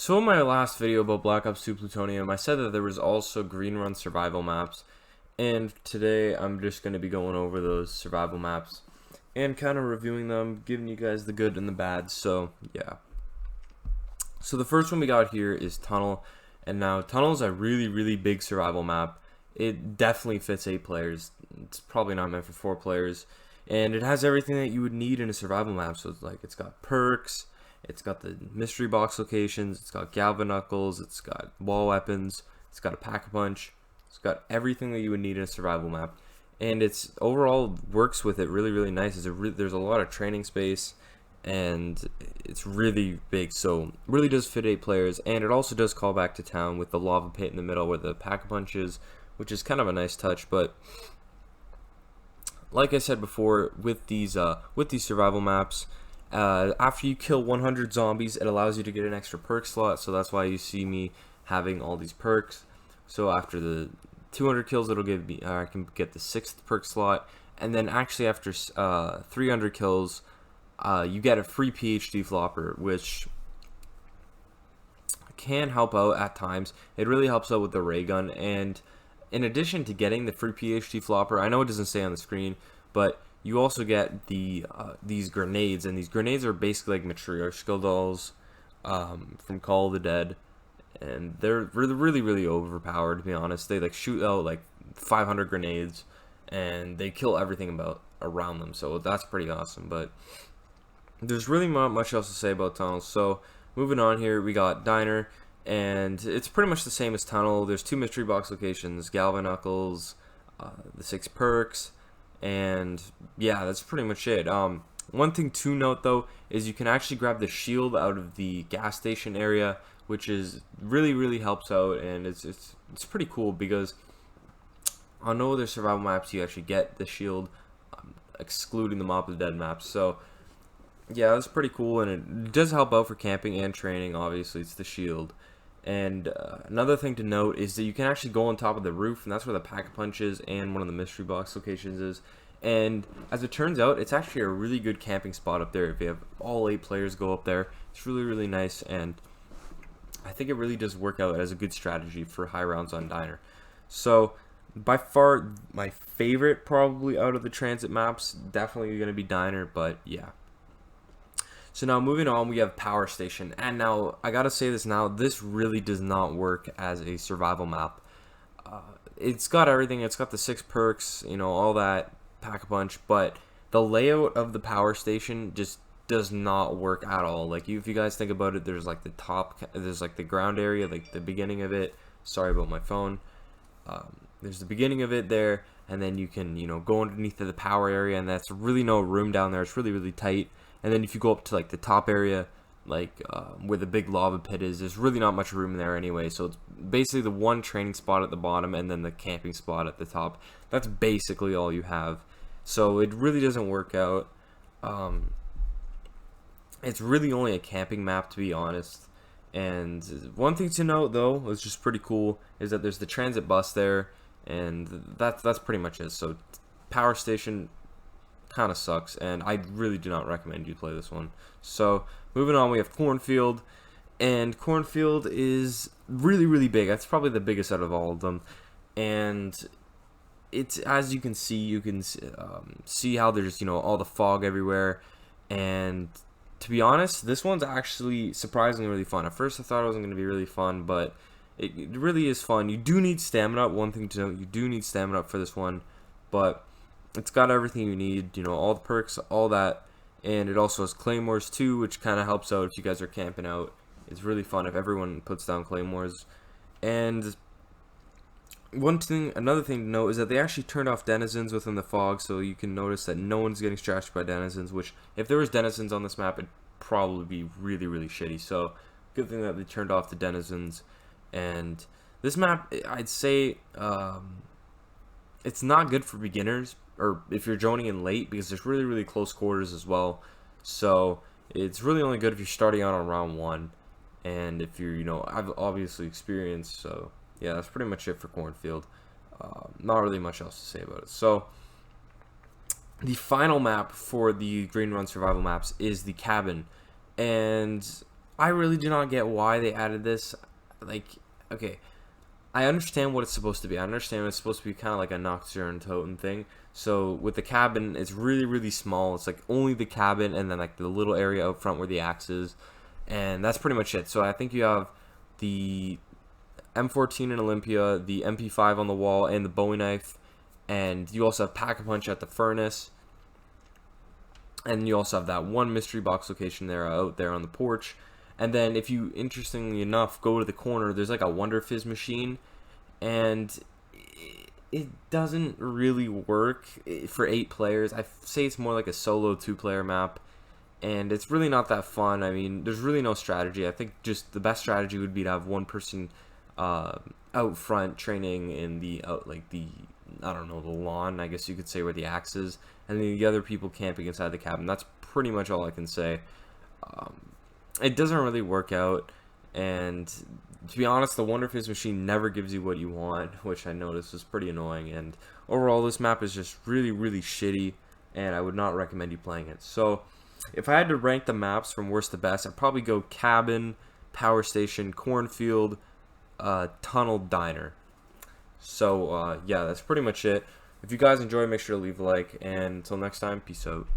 So in my last video about Black Ops 2 Plutonium, I said that there was also green run survival maps, and today I'm just going to be going over those survival maps and kind of reviewing them, giving you guys the good and the bad. So yeah. So the first one we got here is Tunnel, and now Tunnel is a really big survival map. It definitely fits 8 players. It's probably not meant for 4 players, and it has everything that you would need in a survival map. So it's got perks. It's got the mystery box locations, it's got galvanuckles, it's got wall weapons, it's got a pack-a-punch, it's got everything that you would need in a survival map. And it's overall works with it really nice. There's a lot of training space, and it's really big, so really does fit 8 players. And it also does call back to town with the lava pit in the middle where the pack-a-punch is, which is kind of a nice touch. But like I said before, with these survival maps, after you kill 100 zombies, it allows you to get an extra perk slot, so that's why you see me having all these perks. So after the 200 kills, it'll give me, I can get the 6th perk slot, and then actually after 300 kills, you get a free PhD flopper, which can help out at times. It really helps out with the ray gun, and in addition to getting the free PhD flopper, I know it doesn't say on the screen, but you also get these grenades, and these grenades are basically like Matryoshka dolls from Call of the Dead, and they're really overpowered, to be honest. They like shoot out like 500 grenades, and they kill everything around them, so that's pretty awesome. But there's really not much else to say about Tunnel. So moving on here, we got Diner, and it's pretty much the same as Tunnel. There's 2 mystery box locations, galvanuckles, the 6 perks. And yeah, that's pretty much it. One thing to note though is you can actually grab the shield out of the gas station area, which is really helps out, and it's pretty cool because on no other survival maps you actually get the shield, excluding the Mob of the Dead maps. So yeah, that's pretty cool, and it does help out for camping and training. Obviously, it's the shield. And another thing to note is that you can actually go on top of the roof, and that's where the pack-a-punch is and one of the mystery box locations is. And as it turns out, it's actually a really good camping spot up there. If you have all 8 players go up there, it's really nice, and I think it really does work out as a good strategy for high rounds on Diner. So by far my favorite probably out of the Transit maps, definitely going to be Diner, but yeah. So now moving on, we have Power Station, and now I gotta say this now, this really does not work as a survival map. It's got everything, it's got the 6 perks, you know, all that, pack-a-punch, but the layout of the Power Station just does not work at all. Like, if you guys think about it, there's like the top, there's like the ground area, like the beginning of it. Sorry about my phone. There's the beginning of it there, and then you can, you know, go underneath the power area, and that's really no room down there. It's really tight. And then if you go up to like the top area, like where the big lava pit is, there's really not much room there anyway. So it's basically the one training spot at the bottom and then the camping spot at the top. That's basically all you have. So it really doesn't work out. It's really only a camping map, to be honest. And one thing to note though, which is pretty cool, is that there's the transit bus there, and that's pretty much it. So Power Station kind of sucks, and I really do not recommend you play this one. So moving on, we have Cornfield, and Cornfield is really big. That's probably the biggest out of all of them, and it's, as you can see how there's, you know, all the fog everywhere. And to be honest, this one's actually surprisingly really fun. At first I thought it wasn't going to be really fun, but it really is fun. You do need stamina. One thing to note, you do need stamina for this one, but it's got everything you need, you know, all the perks, all that, and it also has claymores too, which kind of helps out if you guys are camping out. It's really fun if everyone puts down claymores. And another thing to note is that they actually turned off denizens within the fog, so you can notice that no one's getting scratched by denizens, which if there was denizens on this map, it'd probably be really shitty. So good thing that they turned off the denizens. And this map, I'd say, it's not good for beginners, or if you're joining in late, because there's really close quarters as well. So it's really only good if you're starting out on round 1, and if you're, you know, I've obviously experienced. So yeah, that's pretty much it for Cornfield. Not really much else to say about it. So the final map for the Green Run survival maps is the cabin, and I really do not get why they added this. Like, okay, I understand what it's supposed to be. I understand it's supposed to be kind of like a Nocturne totem thing. So with the cabin, it's really, really small. It's like only the cabin and then like the little area out front where the axe is. And that's pretty much it. So I think you have the M14 in Olympia, the MP5 on the wall, and the Bowie knife. And you also have Pack-a-Punch at the furnace. And you also have that one mystery box location there out there on the porch. And then if you, interestingly enough, go to the corner, there's like a Wonder Fizz machine. And it doesn't really work for 8 players. I say it's more like a solo 2-player map. And it's really not that fun. I mean, there's really no strategy. I think just the best strategy would be to have one person out front training in the I don't know, the lawn, I guess you could say, where the axe is, and then the other people camping inside the cabin. That's pretty much all I can say. It doesn't really work out, and to be honest, the Wonder Fizz machine never gives you what you want, which I noticed was pretty annoying, and overall this map is just really, really shitty, and I would not recommend you playing it. So, if I had to rank the maps from worst to best, I'd probably go Cabin, Power Station, Cornfield, Tunnel, Diner. So, yeah, that's pretty much it. If you guys enjoy, make sure to leave a like, and until next time, peace out.